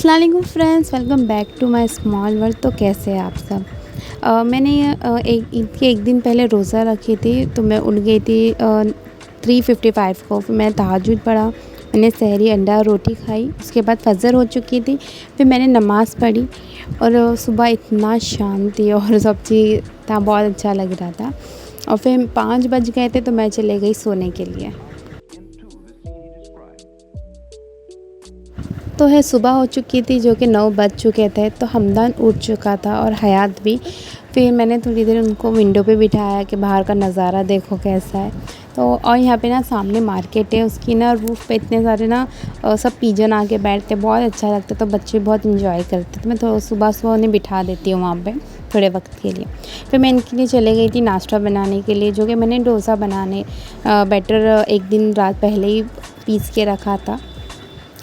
अस्सलाम वालेकुम friends, welcome back to my small world. तो कैसे हैं आप सब। मैंने एक ईद के एक दिन पहले रोज़ा रखी थी, तो मैं उठ गई थी 3:55 को। फिर मैंने तहज्जुद पढ़ा, मैंने सहरी अंडा रोटी खाई, उसके बाद फजर हो चुकी थी। फिर मैंने नमाज़ पढ़ी और सुबह इतना शांति और सब चीज़ था, बहुत अच्छा लग रहा था। और फिर 5 बज गए थे तो मैं चले गई सोने के लिए। तो है सुबह हो चुकी थी जो कि 9 बज चुके थे, तो हमदान उठ चुका था और हयात भी। फिर मैंने थोड़ी देर उनको विंडो पे बिठाया कि बाहर का नज़ारा देखो कैसा है। तो और यहाँ पे ना सामने मार्केट है, उसकी ना रूफ़ पे इतने सारे ना सब पिजन आके बैठते, बहुत अच्छा लगता है। तो बच्चे बहुत इंजॉय करते, तो मैं तो सुबह उन्हें बिठा देती हूँ वहाँ पे थोड़े वक्त के लिए। फिर मैं इनके लिए चले गई थी नाश्ता बनाने के लिए, जो कि मैंने डोसा बनाने बैटर एक दिन रात पहले ही पीस के रखा था।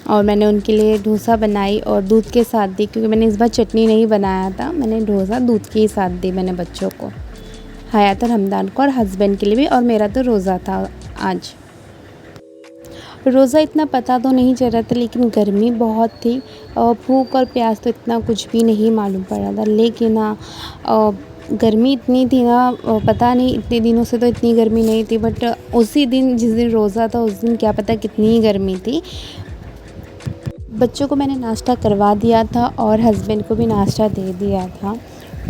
और मैंने उनके लिए डोसा बनाई और दूध के साथ दी, क्योंकि मैंने इस बार चटनी नहीं बनाया था। मैंने डोसा दूध के ही साथ दी मैंने बच्चों को, हयात और हमदान को और हस्बैंड के लिए भी। और मेरा तो रोज़ा था आज। रोज़ा इतना पता तो नहीं चल रहा था, लेकिन गर्मी बहुत थी और भूख और प्यास तो इतना कुछ भी नहीं मालूम पड़ रहा था। लेकिन गर्मी इतनी थी ना, पता नहीं इतने दिनों से तो इतनी गर्मी नहीं थी, बट उसी दिन जिस दिन रोज़ा था उस दिन क्या पता कितनी गर्मी थी। बच्चों को मैंने नाश्ता करवा दिया था और हस्बैंड को भी नाश्ता दे दिया था।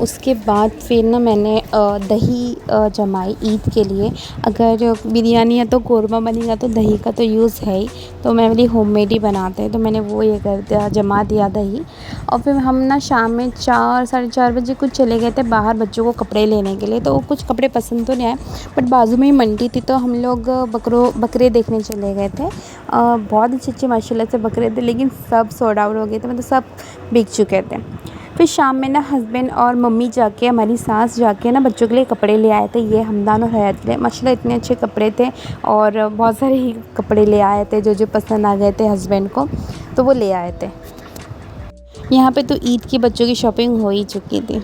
उसके बाद फिर ना मैंने दही जमाई ईद के लिए। अगर बिरयानी है तो कोरमा बनेगा तो दही का तो यूज़ है ही, तो मैं मेरी होममेड ही बनाते हैं, तो मैंने वो ये कर दिया, जमा दिया दही। और फिर हम ना शाम में 4 साढ़े 4 बजे कुछ चले गए थे बाहर बच्चों को कपड़े लेने के लिए। तो कुछ कपड़े पसंद तो नहीं आए, बट बाजू में ही मंडी थी, तो हम लोग बकरे देखने चले गए थे। बहुत अच्छे माशाल्लाह से बकरे थे, लेकिन सब सोल्ड आउट हो गए थे, मतलब सब बिक चुके थे। फिर शाम में ना हस्बैंड और मम्मी जाके, हमारी सास जाके ना बच्चों के लिए कपड़े ले आए थे, ये हमदान और हयात के लिए। माशाल्लाह इतने अच्छे कपड़े थे और बहुत सारे ही कपड़े ले आए थे जो पसंद आ गए थे हस्बैंड को, तो वो ले आए थे। यहाँ पे तो ईद की बच्चों की शॉपिंग हो ही चुकी थी।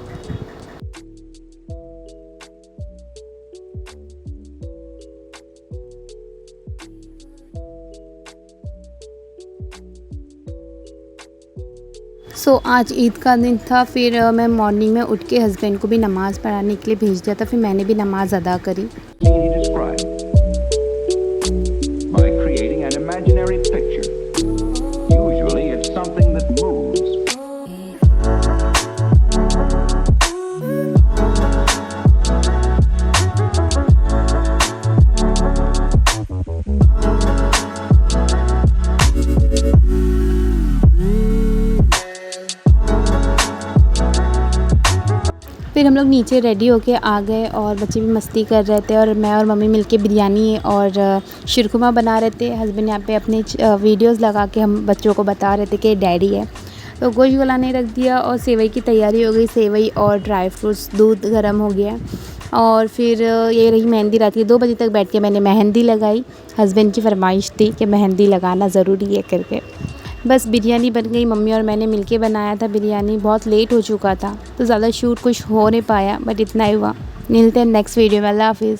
आज ईद का दिन था। फिर मैं मॉर्निंग में उठ के हस्बैंड को भी नमाज़ पढ़ाने के लिए भेज दिया था। फिर मैंने भी नमाज़ अदा करी। फिर हम लोग नीचे रेडी होके आ गए और बच्चे भी मस्ती कर रहे थे, और मैं और मम्मी मिलके बिरयानी और शीरकुरमा बना रहे थे। हस्बैंड यहाँ पे अपने वीडियोस लगा के हम बच्चों को बता रहे थे कि डैडी है। तो गोश्त गलाने रख दिया और सेवई की तैयारी हो गई। सेवई और ड्राई फ्रूट्स, दूध गर्म हो गया। और फिर ये रही मेहंदी। रात के 2 बजे तक बैठ के मैंने मेहंदी लगाई। हस्बैंड की फरमाइश थी कि मेहंदी लगाना ज़रूरी है करके। बस बिरयानी बन गई, मम्मी और मैंने मिलके बनाया था बिरयानी। बहुत लेट हो चुका था तो ज़्यादा शूट कुछ हो नहीं पाया, बट इतना ही हुआ। मिलते हैं नेक्स्ट वीडियो में। अल्लाह हाफिज़।